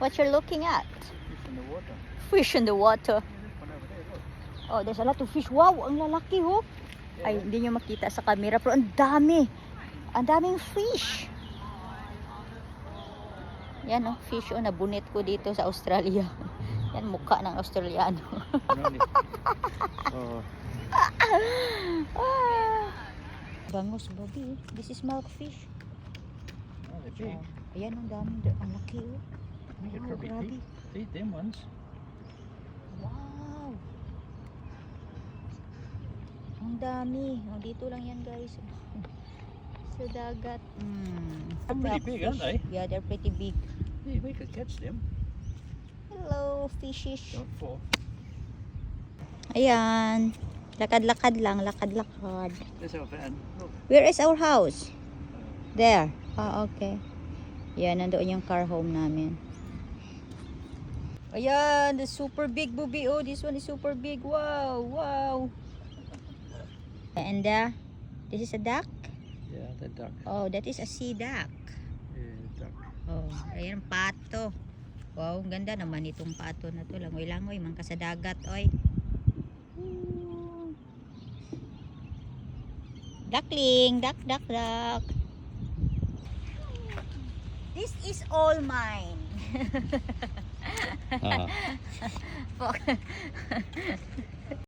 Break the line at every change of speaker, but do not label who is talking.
What you're looking at?
Fish in the water.
Fish in the water.
There's one over there, look.
Oh, there's a lot of fish. Wow, ang lalaki, oh. Ay, hindi nyo makita sa camera, pero ang dami. Ang daming fish. Yan, oh, fish, oh, nabunit ko dito sa Australia. Yan, mukha ng Australiano.
Oh,
Bangus, babi. This is milkfish.
oh, they're big.
Ayan, ang dami. Ang laki, oh.
We could
Wow,
probably
grabe.
eat them ones.
Wow. Ang dami. Oh, dito lang yan, guys. Sa dagat.
They're pretty big, aren't they?
Yeah, they're pretty big.
Yeah, we could catch them.
Hello, fishes.
Don't fall.
Ayan. Lakad-lakad lang. Lakad-lakad.
There's our van. Look.
Where is our house? There. Ah, okay. Yan, nandoon yung car home namin. Ayan, the super big booby. Oh, this one is super big. Wow, wow. And this is a duck.
Yeah, the duck.
Oh, that is a sea duck.
Yeah, duck.
Oh, ayan, pato. Wow, ang ganda naman itong pato na to. Langoy-langoy, man ka sa dagat, oy. Duckling, duck, duck, duck. This is all mine.